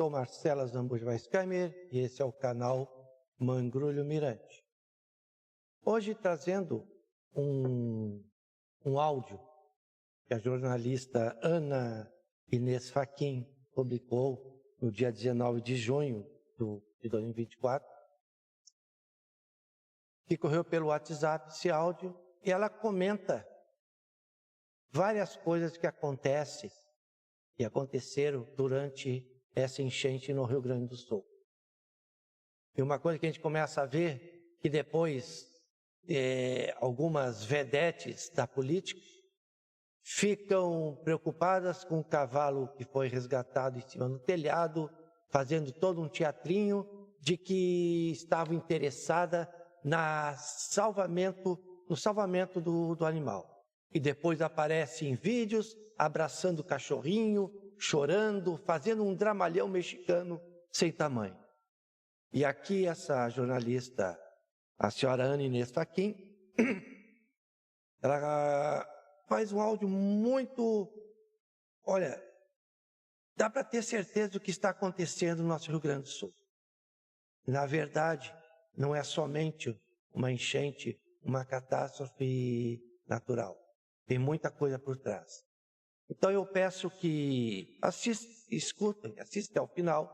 sou Marcelo Zambujo Weiskheimer e esse é o canal Mangrulho Mirante. Hoje trazendo um áudio que a jornalista Ana Inês Fachin publicou no dia 19 de junho de 2024, que correu pelo WhatsApp esse áudio, e ela comenta várias coisas que aconteceram durante essa enchente no Rio Grande do Sul. E uma coisa que a gente começa a ver, que depois algumas vedetes da política ficam preocupadas com o cavalo que foi resgatado em cima do telhado, fazendo todo um teatrinho de que estava interessada no salvamento do animal. E depois aparece em vídeos abraçando o cachorrinho, chorando, fazendo um dramalhão mexicano sem tamanho. E aqui essa jornalista, a senhora Ana Inês Fachin, ela faz um áudio muito... Olha, dá para ter certeza do que está acontecendo no nosso Rio Grande do Sul. Na verdade, não é somente uma enchente, uma catástrofe natural. Tem muita coisa por trás. Então eu peço que assistam ao final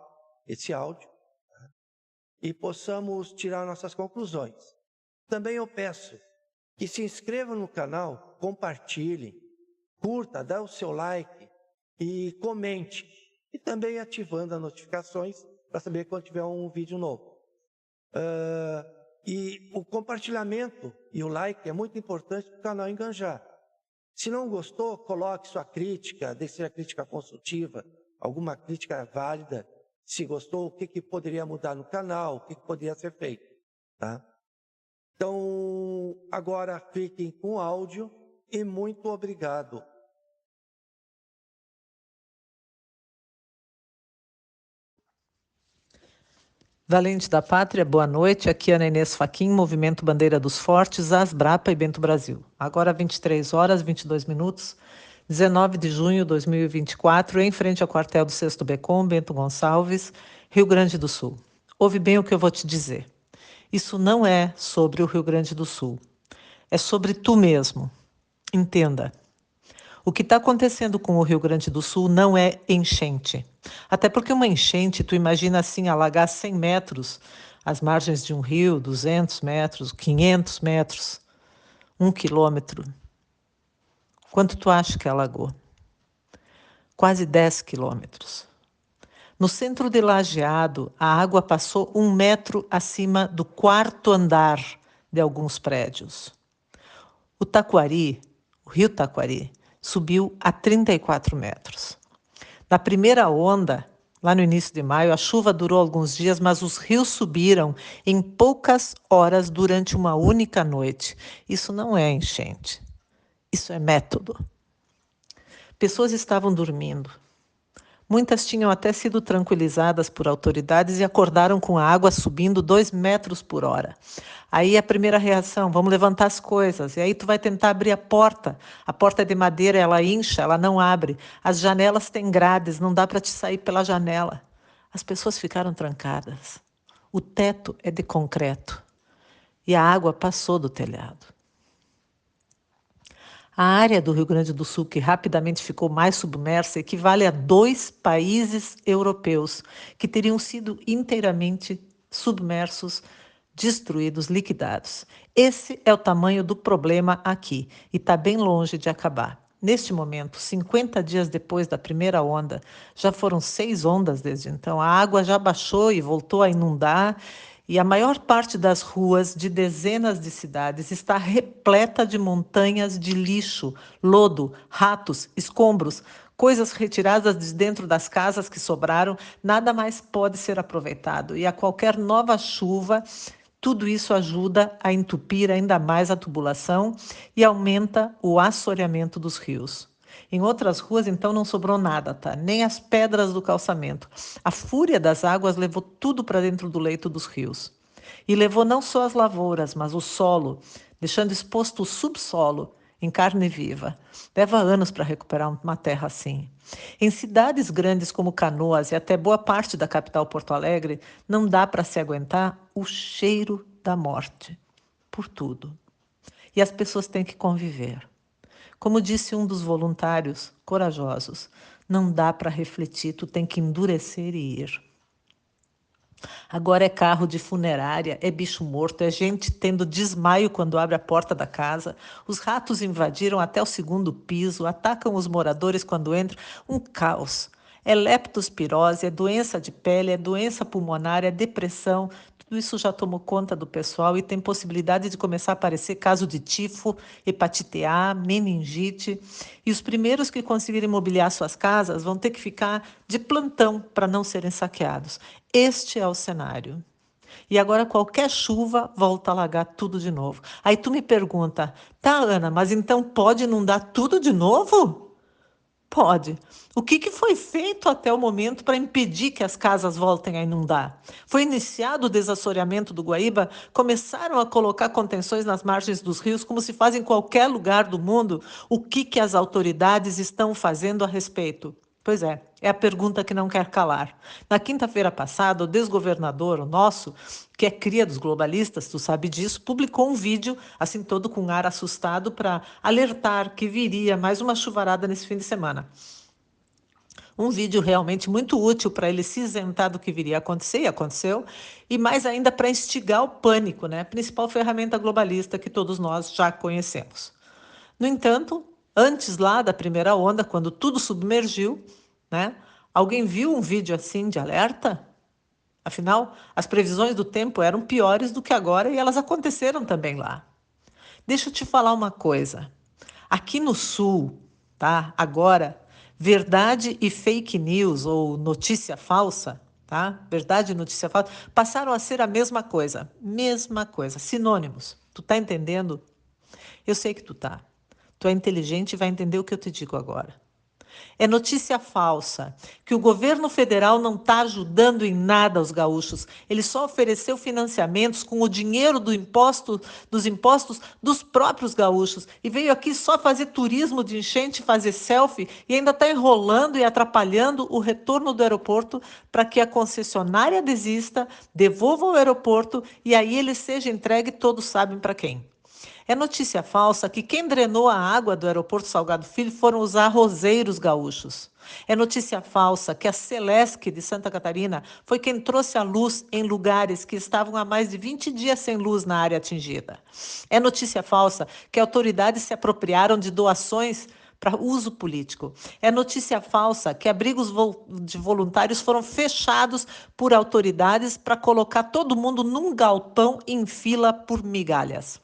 esse áudio, tá? E possamos tirar nossas conclusões. Também eu peço que se inscrevam no canal, compartilhem, curta, dá o seu like e comente. E também ativando as notificações para saber quando tiver um vídeo novo. E o compartilhamento e o like é muito importante para o canal enganjar. Se não gostou, coloque sua crítica, deixe a crítica construtiva, alguma crítica válida. Se gostou, o que poderia mudar no canal, o que poderia ser feito, tá? Então, agora fiquem com o áudio e muito obrigado. Valente da Pátria, boa noite. Aqui é Ana Inês Fachin, Movimento Bandeira dos Fortes, Asbrapa e Bento Brasil. Agora 23 horas, 22 minutos, 19 de junho de 2024, em frente ao quartel do 6º Becom, Bento Gonçalves, Rio Grande do Sul. Ouve bem o que eu vou te dizer. Isso não é sobre o Rio Grande do Sul. É sobre tu mesmo. Entenda. O que está acontecendo com o Rio Grande do Sul não é enchente. Até porque uma enchente, tu imagina assim, alagar 100 metros as margens de um rio, 200 metros, 500 metros, 1 quilômetro. Quanto tu acha que alagou? Quase 10 quilômetros. No centro de Lajeado, a água passou 1 metro acima do 4º andar de alguns prédios. O Taquari, o rio Taquari, subiu a 34 metros. Na primeira onda, lá no início de maio, a chuva durou alguns dias, mas os rios subiram em poucas horas durante uma única noite. Isso não é enchente. Isso é método. Pessoas estavam dormindo. Muitas tinham até sido tranquilizadas por autoridades e acordaram com a água subindo 2 metros por hora. Aí a primeira reação, vamos levantar as coisas. E aí tu vai tentar abrir a porta é de madeira, ela incha, ela não abre. As janelas têm grades, não dá para te sair pela janela. As pessoas ficaram trancadas. O teto é de concreto e a água passou do telhado. A área do Rio Grande do Sul, que rapidamente ficou mais submersa, equivale a 2 países europeus que teriam sido inteiramente submersos, destruídos, liquidados. Esse é o tamanho do problema aqui e está bem longe de acabar. Neste momento, 50 dias depois da primeira onda, já foram 6 ondas desde então, a água já baixou e voltou a inundar, e a maior parte das ruas de dezenas de cidades está repleta de montanhas de lixo, lodo, ratos, escombros, coisas retiradas de dentro das casas que sobraram, nada mais pode ser aproveitado. E a qualquer nova chuva, tudo isso ajuda a entupir ainda mais a tubulação e aumenta o assoreamento dos rios. Em outras ruas, então, não sobrou nada, tá? Nem as pedras do calçamento. A fúria das águas levou tudo para dentro do leito dos rios. E levou não só as lavouras, mas o solo, deixando exposto o subsolo em carne viva. Leva anos para recuperar uma terra assim. Em cidades grandes como Canoas e até boa parte da capital Porto Alegre, não dá para se aguentar o cheiro da morte, por tudo. E as pessoas têm que conviver. Como disse um dos voluntários corajosos, não dá para refletir, tu tem que endurecer e ir. Agora é carro de funerária, é bicho morto, é gente tendo desmaio quando abre a porta da casa. Os ratos invadiram até o segundo piso, atacam os moradores quando entram. Um caos. É leptospirose, é doença de pele, é doença pulmonar, é depressão. Tudo isso já tomou conta do pessoal e tem possibilidade de começar a aparecer caso de tifo, hepatite A, meningite. E os primeiros que conseguirem mobiliar suas casas vão ter que ficar de plantão para não serem saqueados. Este é o cenário. E agora qualquer chuva volta a alagar tudo de novo. Aí tu me pergunta, tá, Ana, mas então pode inundar tudo de novo? Pode. O que foi feito até o momento para impedir que as casas voltem a inundar? Foi iniciado o desassoreamento do Guaíba? Começaram a colocar contenções nas margens dos rios, como se faz em qualquer lugar do mundo? O que as autoridades estão fazendo a respeito? Pois é a pergunta que não quer calar. Na quinta-feira passada, o desgovernador, o nosso, que é cria dos globalistas, tu sabe disso, publicou um vídeo, assim todo com ar assustado, para alertar que viria mais uma chuvarada nesse fim de semana. Um vídeo realmente muito útil para ele se isentar do que viria a acontecer, e aconteceu, e mais ainda para instigar o pânico, né? A principal ferramenta globalista que todos nós já conhecemos. No entanto, antes lá da primeira onda, quando tudo submergiu, né? Alguém viu um vídeo assim de alerta? Afinal, as previsões do tempo eram piores do que agora e elas aconteceram também lá. Deixa eu te falar uma coisa. Aqui no Sul, tá? Agora, verdade e fake news ou notícia falsa, tá? Verdade e notícia falsa passaram a ser a mesma coisa, sinônimos. Tu tá entendendo? Eu sei que tu tá. Tu é inteligente e vai entender o que eu te digo agora. É notícia falsa que o governo federal não está ajudando em nada os gaúchos. Ele só ofereceu financiamentos com o dinheiro dos impostos dos próprios gaúchos e veio aqui só fazer turismo de enchente, fazer selfie e ainda está enrolando e atrapalhando o retorno do aeroporto para que a concessionária desista, devolva o aeroporto e aí ele seja entregue, todos sabem para quem. É notícia falsa que quem drenou a água do aeroporto Salgado Filho foram os arrozeiros gaúchos. É notícia falsa que a Celesc de Santa Catarina foi quem trouxe a luz em lugares que estavam há mais de 20 dias sem luz na área atingida. É notícia falsa que autoridades se apropriaram de doações para uso político. É notícia falsa que abrigos de voluntários foram fechados por autoridades para colocar todo mundo num galpão em fila por migalhas.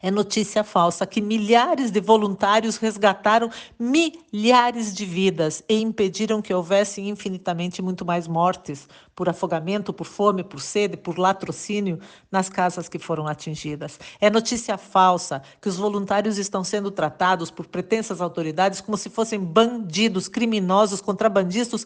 É notícia falsa que milhares de voluntários resgataram milhares de vidas e impediram que houvesse infinitamente muito mais mortes por afogamento, por fome, por sede, por latrocínio nas casas que foram atingidas. É notícia falsa que os voluntários estão sendo tratados por pretensas autoridades como se fossem bandidos, criminosos, contrabandistas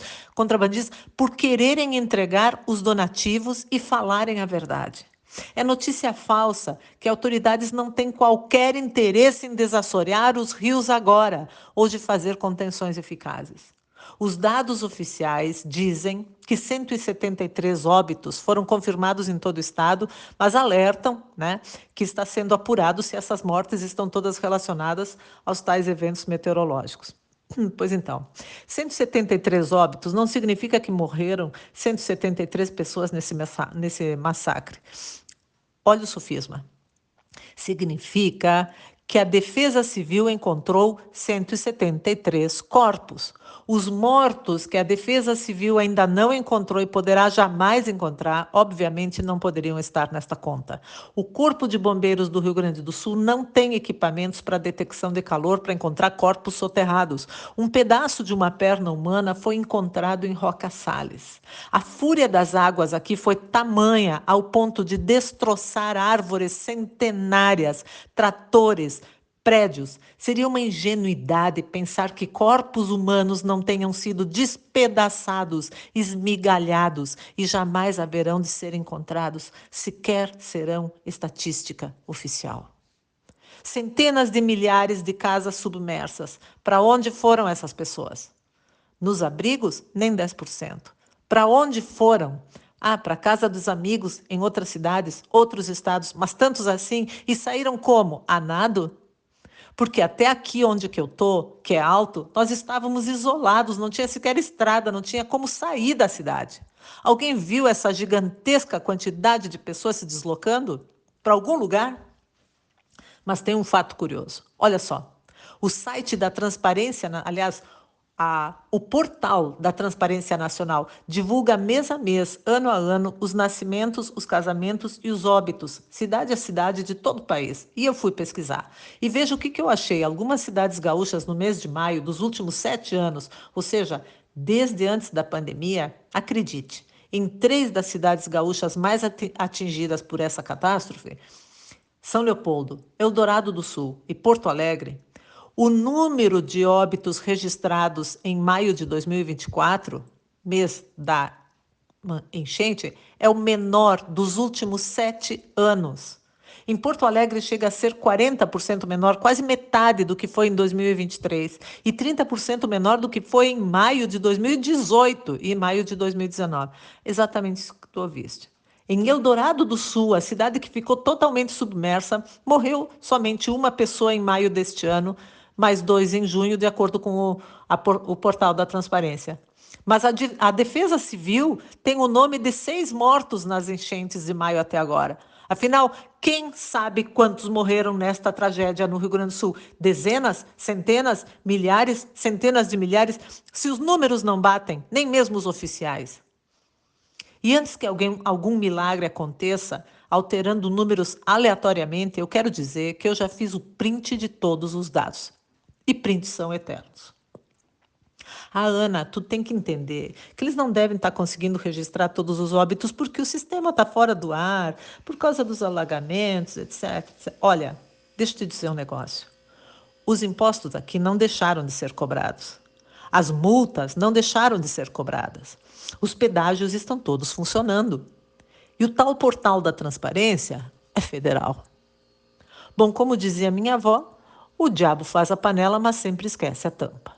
por quererem entregar os donativos e falarem a verdade. É notícia falsa que autoridades não têm qualquer interesse em desassorear os rios agora ou de fazer contenções eficazes. Os dados oficiais dizem que 173 óbitos foram confirmados em todo o estado, mas alertam, né, que está sendo apurado se essas mortes estão todas relacionadas aos tais eventos meteorológicos. Pois então, 173 óbitos não significa que morreram 173 pessoas nesse massacre. Olha o sofisma. Significa que a Defesa Civil encontrou 173 corpos. Os mortos que a Defesa Civil ainda não encontrou e poderá jamais encontrar, obviamente não poderiam estar nesta conta. O Corpo de Bombeiros do Rio Grande do Sul não tem equipamentos para detecção de calor para encontrar corpos soterrados. Um pedaço de uma perna humana foi encontrado em Roca Sales. A fúria das águas aqui foi tamanha ao ponto de destroçar árvores centenárias, tratores, prédios. Seria uma ingenuidade pensar que corpos humanos não tenham sido despedaçados, esmigalhados e jamais haverão de ser encontrados, sequer serão estatística oficial. Centenas de milhares de casas submersas. Para onde foram essas pessoas? Nos abrigos, nem 10%. Para onde foram? Para a casa dos amigos, em outras cidades, outros estados, mas tantos assim, e saíram como? A nado? Porque até aqui onde que eu tô, que é alto, nós estávamos isolados, não tinha sequer estrada, não tinha como sair da cidade. Alguém viu essa gigantesca quantidade de pessoas se deslocando para algum lugar? Mas tem um fato curioso. Olha só, o site da Transparência, aliás, o portal da Transparência Nacional divulga mês a mês, ano a ano, os nascimentos, os casamentos e os óbitos, cidade a cidade de todo o país. E eu fui pesquisar. E veja o que eu achei. Algumas cidades gaúchas no mês de maio dos últimos 7 anos, ou seja, desde antes da pandemia, acredite, em 3 das cidades gaúchas mais atingidas por essa catástrofe, São Leopoldo, Eldorado do Sul e Porto Alegre, o número de óbitos registrados em maio de 2024, mês da enchente, é o menor dos últimos 7 anos. Em Porto Alegre chega a ser 40% menor, quase metade do que foi em 2023, e 30% menor do que foi em maio de 2018 e maio de 2019. Exatamente isso que tu ouviste. Em Eldorado do Sul, a cidade que ficou totalmente submersa, morreu somente uma pessoa em maio deste ano, mais 2 em junho, de acordo com o portal da Transparência. Mas a Defesa Civil tem o nome de 6 mortos nas enchentes de maio até agora. Afinal, quem sabe quantos morreram nesta tragédia no Rio Grande do Sul? Dezenas, centenas, milhares, centenas de milhares? Se os números não batem, nem mesmo os oficiais. E antes que algum milagre aconteça, alterando números aleatoriamente, eu quero dizer que eu já fiz o print de todos os dados. E prints são eternos. Ana, tu tem que entender que eles não devem estar conseguindo registrar todos os óbitos porque o sistema está fora do ar, por causa dos alagamentos, etc. Olha, deixa eu te dizer um negócio. Os impostos aqui não deixaram de ser cobrados. As multas não deixaram de ser cobradas. Os pedágios estão todos funcionando. E o tal portal da transparência é federal. Bom, como dizia minha avó, o diabo faz a panela, mas sempre esquece a tampa.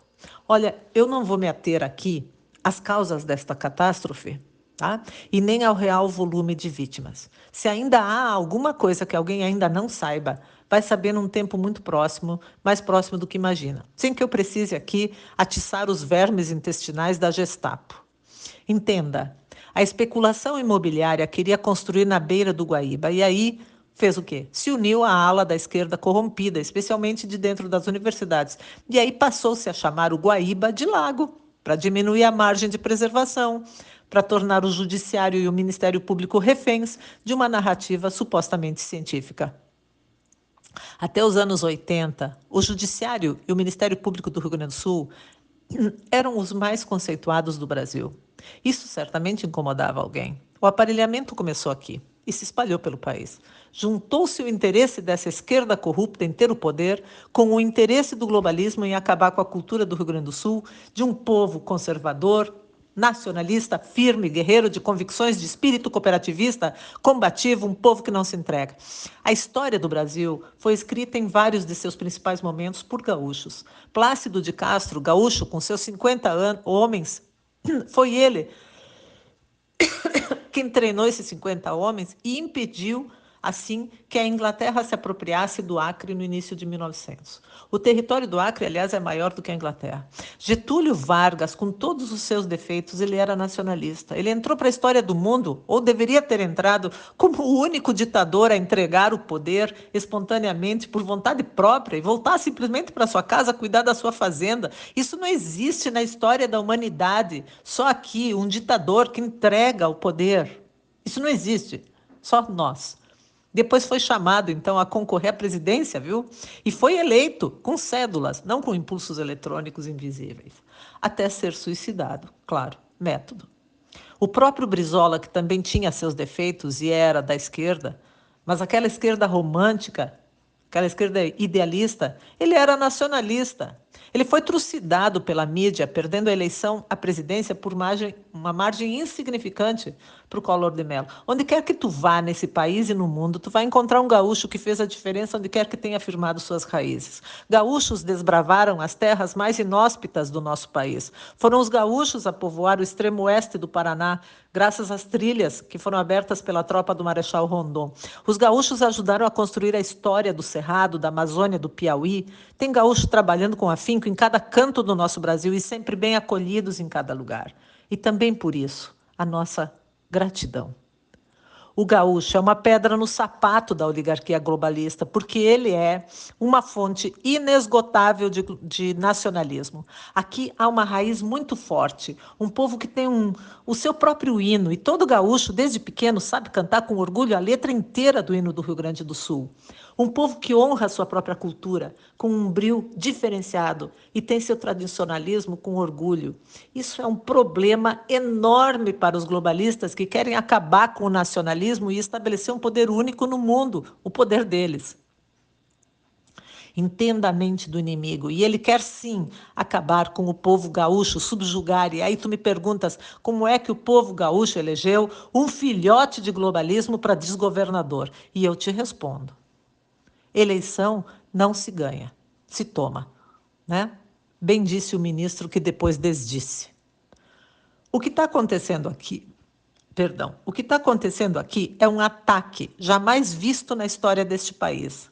Olha, eu não vou me ater aqui às causas desta catástrofe, tá? E nem ao real volume de vítimas. Se ainda há alguma coisa que alguém ainda não saiba, vai saber num tempo muito próximo, mais próximo do que imagina. Sem que eu precise aqui atiçar os vermes intestinais da Gestapo. Entenda, a especulação imobiliária queria construir na beira do Guaíba, e aí fez o quê? Se uniu à ala da esquerda corrompida, especialmente de dentro das universidades. E aí passou-se a chamar o Guaíba de lago, para diminuir a margem de preservação, para tornar o judiciário e o Ministério Público reféns de uma narrativa supostamente científica. Até os anos 80, o Judiciário e o Ministério Público do Rio Grande do Sul eram os mais conceituados do Brasil. Isso certamente incomodava alguém. O aparelhamento começou aqui e se espalhou pelo país. Juntou-se o interesse dessa esquerda corrupta em ter o poder com o interesse do globalismo em acabar com a cultura do Rio Grande do Sul, de um povo conservador, nacionalista, firme, guerreiro, de convicções, de espírito cooperativista, combativo, um povo que não se entrega. A história do Brasil foi escrita em vários de seus principais momentos por gaúchos. Plácido de Castro, gaúcho, com seus 50 homens, foi ele quem treinou esses 50 homens e impediu, assim, que a Inglaterra se apropriasse do Acre no início de 1900. O território do Acre, aliás, é maior do que a Inglaterra. Getúlio Vargas, com todos os seus defeitos, ele era nacionalista. Ele entrou para a história do mundo, ou deveria ter entrado, como o único ditador a entregar o poder espontaneamente, por vontade própria, e voltar simplesmente para sua casa, cuidar da sua fazenda. Isso não existe na história da humanidade. Só aqui, um ditador que entrega o poder. Isso não existe. Só nós. Depois foi chamado, então, a concorrer à presidência, viu? E foi eleito com cédulas, não com impulsos eletrônicos invisíveis. Até ser suicidado, claro, método. O próprio Brizola, que também tinha seus defeitos e era da esquerda, mas aquela esquerda romântica, aquela esquerda idealista, ele era nacionalista. Ele foi trucidado pela mídia, perdendo a eleição à presidência por uma margem insignificante para o Collor de Mello. Onde quer que tu vá nesse país e no mundo, tu vai encontrar um gaúcho que fez a diferença onde quer que tenha firmado suas raízes. Gaúchos desbravaram as terras mais inóspitas do nosso país. Foram os gaúchos a povoar o extremo oeste do Paraná, graças às trilhas que foram abertas pela tropa do Marechal Rondon. Os gaúchos ajudaram a construir a história do Cerrado, da Amazônia, do Piauí. Tem gaúcho trabalhando com afinco em cada canto do nosso Brasil e sempre bem acolhidos em cada lugar. E também por isso, a nossa gratidão. O gaúcho é uma pedra no sapato da oligarquia globalista, porque ele é uma fonte inesgotável de nacionalismo. Aqui há uma raiz muito forte, um povo que tem o seu próprio hino, e todo gaúcho, desde pequeno, sabe cantar com orgulho a letra inteira do hino do Rio Grande do Sul. Um povo que honra a sua própria cultura, com um brio diferenciado, e tem seu tradicionalismo com orgulho. Isso é um problema enorme para os globalistas que querem acabar com o nacionalismo e estabelecer um poder único no mundo, o poder deles. Entenda a mente do inimigo. E ele quer, sim, acabar com o povo gaúcho, subjugar. E aí tu me perguntas como é que o povo gaúcho elegeu um filhote de globalismo para desgovernador. E eu te respondo. Eleição não se ganha, se toma, né? Bem disse o ministro que depois desdisse. O que está acontecendo aqui, o que está acontecendo aqui é um ataque jamais visto na história deste país.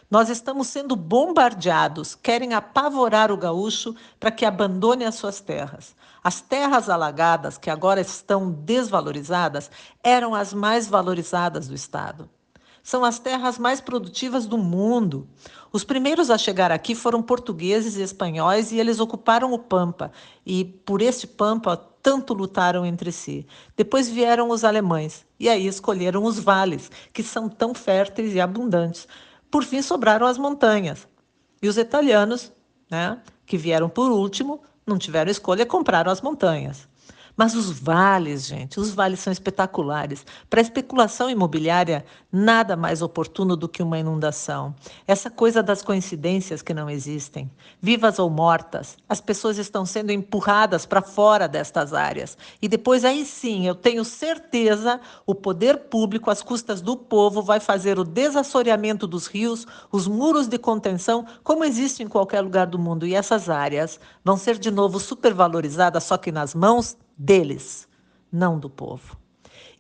Nós estamos sendo bombardeados, querem apavorar o gaúcho para que abandone as suas terras. As terras alagadas, que agora estão desvalorizadas, eram as mais valorizadas do Estado. São as terras mais produtivas do mundo. Os primeiros a chegar aqui foram portugueses e espanhóis e eles ocuparam o Pampa. E por este Pampa tanto lutaram entre si. Depois vieram os alemães e aí escolheram os vales, que são tão férteis e abundantes. Por fim sobraram as montanhas. E os italianos, né, que vieram por último, não tiveram escolha, compraram as montanhas. Mas os vales, gente, os vales são espetaculares. Para a especulação imobiliária, nada mais oportuno do que uma inundação. Essa coisa das coincidências que não existem. Vivas ou mortas, as pessoas estão sendo empurradas para fora destas áreas. E depois, aí sim, eu tenho certeza, o poder público, às custas do povo, vai fazer o desassoreamento dos rios, os muros de contenção, como existe em qualquer lugar do mundo. E essas áreas vão ser de novo supervalorizadas, só que nas mãos deles, não do povo.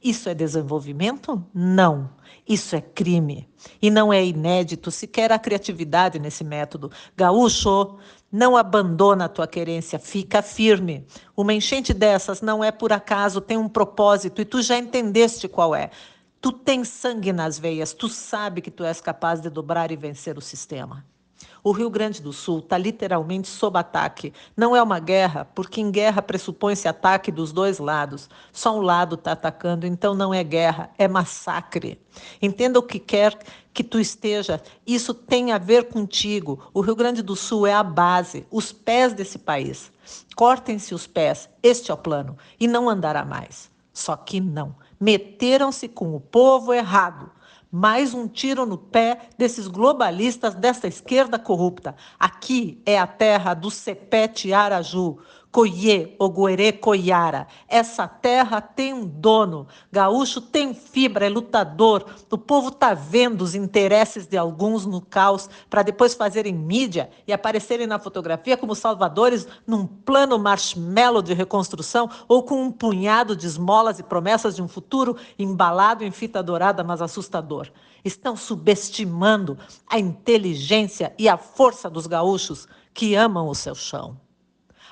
Isso é desenvolvimento? Não. Isso é crime. E não é inédito sequer a criatividade nesse método. Gaúcho, não abandona a tua querência, fica firme. Uma enchente dessas não é por acaso, tem um propósito e tu já entendeste qual é. Tu tens sangue nas veias, tu sabe que tu és capaz de dobrar e vencer o sistema. O Rio Grande do Sul está literalmente sob ataque. Não é uma guerra, porque em guerra pressupõe-se ataque dos dois lados. Só um lado está atacando, então não é guerra, é massacre. Entenda o que quer que tu esteja, isso tem a ver contigo. O Rio Grande do Sul é a base, os pés desse país. Cortem-se os pés, este é o plano, e não andará mais. Só que não. Meteram-se com o povo errado. Mais um tiro no pé desses globalistas dessa esquerda corrupta. Aqui é a terra do Sepete Araju, Coiê, Oguerê, Coiara. Essa terra tem um dono. Gaúcho tem fibra, é lutador. O povo está vendo os interesses de alguns no caos para depois fazerem mídia e aparecerem na fotografia como salvadores num plano marshmallow de reconstrução ou com um punhado de esmolas e promessas de um futuro embalado em fita dourada, mas assustador. Estão subestimando a inteligência e a força dos gaúchos que amam o seu chão.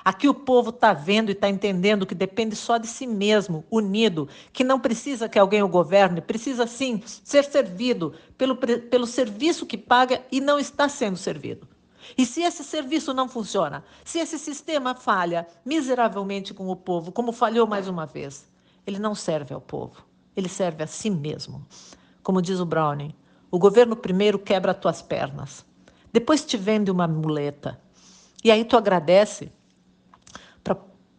Aqui o povo está vendo e está entendendo que depende só de si mesmo, unido, que não precisa que alguém o governe, precisa sim ser servido pelo serviço que paga e não está sendo servido. E se esse serviço não funciona, se esse sistema falha miseravelmente com o povo, como falhou mais uma vez, ele não serve ao povo, ele serve a si mesmo. Como diz o Browning, o governo primeiro quebra as tuas pernas, depois te vende uma muleta, e aí tu agradece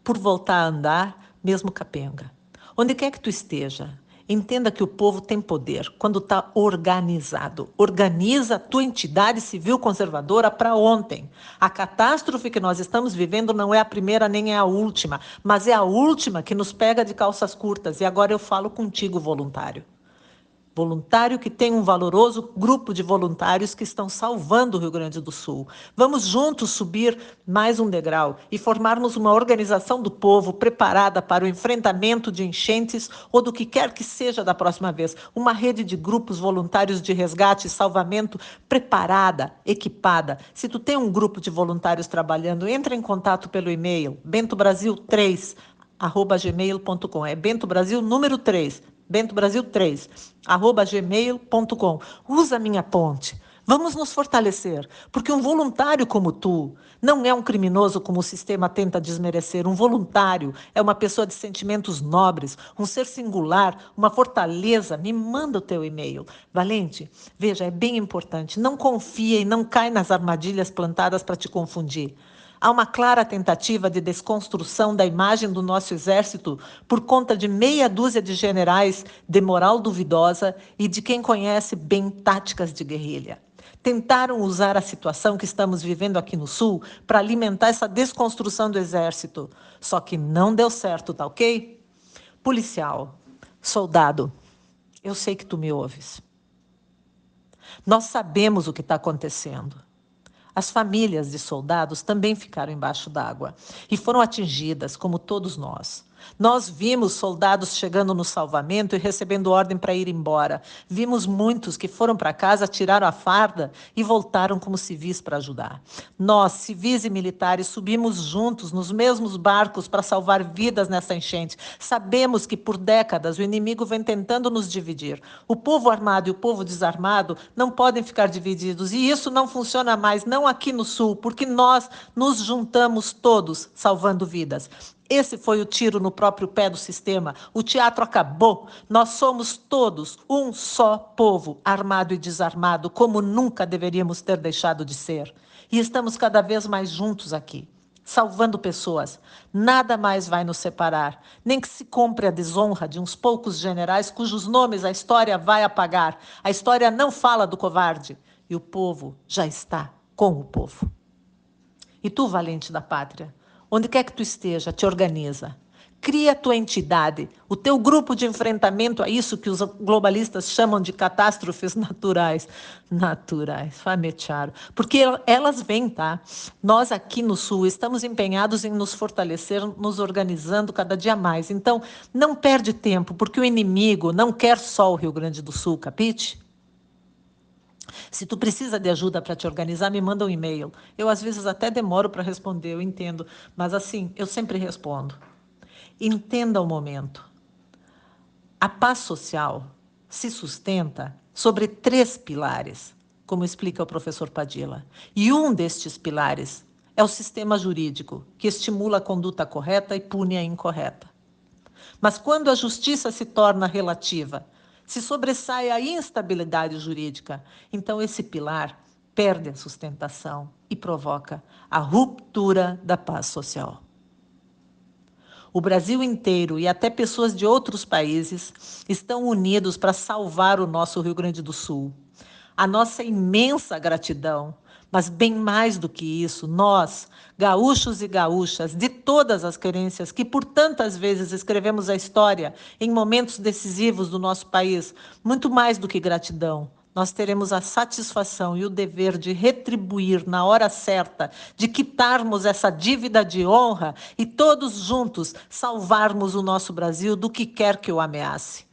por voltar a andar, mesmo capenga. Onde quer que tu esteja, Entenda que o povo tem poder quando está organizado. Organiza a tua entidade civil conservadora para ontem. A catástrofe que nós estamos vivendo não é a primeira nem é a última, mas é a última que nos pega de calças curtas. E agora eu falo contigo, voluntário. Voluntário que tem um valoroso grupo de voluntários que estão salvando o Rio Grande do Sul. Vamos juntos subir mais um degrau e formarmos uma organização do povo preparada para o enfrentamento de enchentes ou do que quer que seja da próxima vez. Uma rede de grupos voluntários de resgate e salvamento preparada, equipada. Se tu tem um grupo de voluntários trabalhando, entra em contato pelo e-mail bentobrasil3@gmail.com. É Bento Brasil número 3. bentobrasil3@gmail.com. Usa a minha ponte. Vamos nos fortalecer, porque um voluntário como tu não é um criminoso como o sistema tenta desmerecer. Um voluntário é uma pessoa de sentimentos nobres, um ser singular, uma fortaleza. Me manda o teu e-mail. Valente, veja, é bem importante. Não confia e não cai nas armadilhas plantadas para te confundir. Há uma clara tentativa de desconstrução da imagem do nosso exército por conta de meia dúzia de generais de moral duvidosa e de quem conhece bem táticas de guerrilha. Tentaram usar a situação que estamos vivendo aqui no Sul para alimentar essa desconstrução do exército. Só que não deu certo, tá ok? Policial, soldado, eu sei que tu me ouves. Nós sabemos o que está acontecendo. As famílias de soldados também ficaram embaixo d'água e foram atingidas, como todos nós. Nós vimos soldados chegando no salvamento e recebendo ordem para ir embora. Vimos muitos que foram para casa, tiraram a farda e voltaram como civis para ajudar. Nós, civis e militares, subimos juntos nos mesmos barcos para salvar vidas nessa enchente. Sabemos que por décadas o inimigo vem tentando nos dividir. O povo armado e o povo desarmado não podem ficar divididos e isso não funciona mais, não aqui no Sul, porque nós nos juntamos todos salvando vidas. Esse foi o tiro no próprio pé do sistema. O teatro acabou. Nós somos todos um só povo, armado e desarmado, como nunca deveríamos ter deixado de ser. E estamos cada vez mais juntos aqui, salvando pessoas. Nada mais vai nos separar, nem que se compre a desonra de uns poucos generais cujos nomes a história vai apagar. A história não fala do covarde. E o povo já está com o povo. E tu, valente da pátria, onde quer que tu esteja, te organiza. Cria a tua entidade, o teu grupo de enfrentamento a isso que os globalistas chamam de catástrofes naturais. Naturais, famecharo. Porque elas vêm, tá? Nós aqui no Sul estamos empenhados em nos fortalecer, nos organizando cada dia mais. Então, não perde tempo, porque o inimigo não quer só o Rio Grande do Sul, capite? Se tu precisa de ajuda para te organizar, me manda um e-mail. Eu, às vezes, até demoro para responder, eu entendo. Mas, assim, eu sempre respondo. Entenda o momento. A paz social se sustenta sobre 3 pilares, como explica o professor Padilla. E um destes pilares é o sistema jurídico, que estimula a conduta correta e pune a incorreta. Mas quando a justiça se torna relativa, se sobressai a instabilidade jurídica, então esse pilar perde a sustentação e provoca a ruptura da paz social. O Brasil inteiro e até pessoas de outros países estão unidos para salvar o nosso Rio Grande do Sul. A nossa imensa gratidão, mas bem mais do que isso, nós, gaúchos e gaúchas, de todas as querências que por tantas vezes escrevemos a história em momentos decisivos do nosso país, muito mais do que gratidão, nós teremos a satisfação e o dever de retribuir na hora certa, de quitarmos essa dívida de honra e todos juntos salvarmos o nosso Brasil do que quer que o ameace.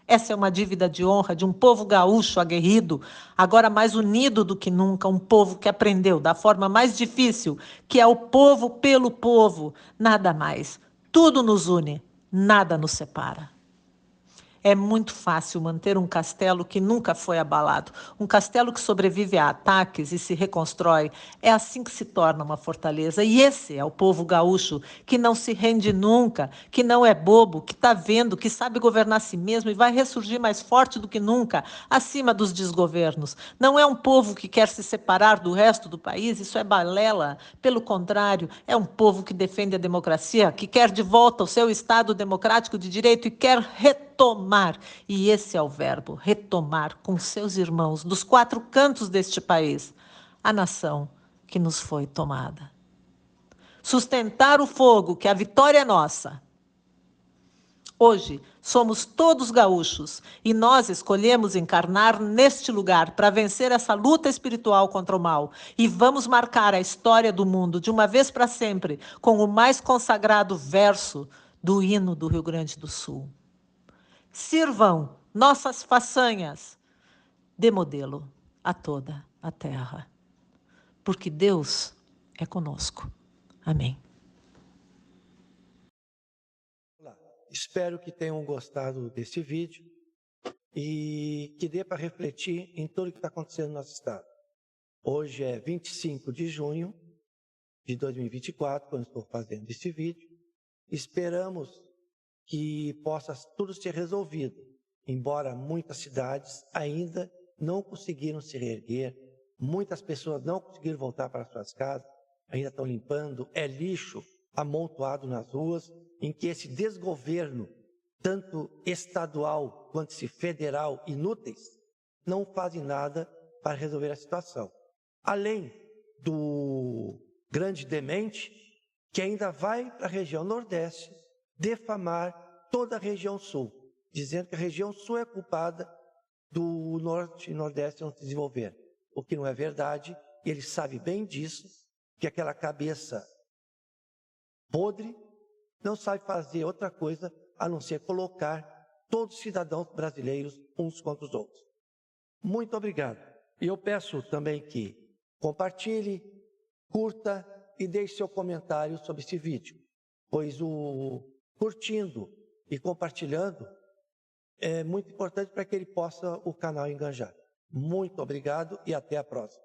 Essa é uma dívida de honra de um povo gaúcho aguerrido, agora mais unido do que nunca, um povo que aprendeu da forma mais difícil, que é o povo pelo povo, nada mais. Tudo nos une, nada nos separa. É muito fácil manter um castelo que nunca foi abalado. Um castelo que sobrevive a ataques e se reconstrói. É assim que se torna uma fortaleza. E esse é o povo gaúcho, que não se rende nunca, que não é bobo, que está vendo, que sabe governar a si mesmo e vai ressurgir mais forte do que nunca, acima dos desgovernos. Não é um povo que quer se separar do resto do país, isso é balela. Pelo contrário, é um povo que defende a democracia, que quer de volta o seu Estado democrático de direito e quer retornar retomar, e esse é o verbo, retomar com seus irmãos dos 4 cantos deste país, a nação que nos foi tomada. Sustentar o fogo, que a vitória é nossa. Hoje, somos todos gaúchos e nós escolhemos encarnar neste lugar para vencer essa luta espiritual contra o mal. E vamos marcar a história do mundo de uma vez para sempre com o mais consagrado verso do hino do Rio Grande do Sul. Sirvam nossas façanhas de modelo a toda a terra, porque Deus é conosco. Amém. Espero que tenham gostado desse vídeo e que dê para refletir em tudo o que está acontecendo no nosso estado. Hoje é 25 de junho de 2024, quando estou fazendo esse vídeo. Esperamos que possa tudo ser resolvido, embora muitas cidades ainda não conseguiram se reerguer, muitas pessoas não conseguiram voltar para suas casas, ainda estão limpando, é lixo amontoado nas ruas, em que esse desgoverno, tanto estadual quanto esse federal, inúteis, não fazem nada para resolver a situação. Além do grande demente, que ainda vai para a região Nordeste defamar toda a região Sul, dizendo que a região Sul é culpada do Norte e Nordeste não se desenvolver, o que não é verdade, e ele sabe bem disso, que aquela cabeça podre não sabe fazer outra coisa a não ser colocar todos os cidadãos brasileiros uns contra os outros. Muito obrigado. E eu peço também que compartilhe, curta e deixe seu comentário sobre esse vídeo, pois o curtindo e compartilhando é muito importante para que ele possa o canal engajar. Muito obrigado e até a próxima.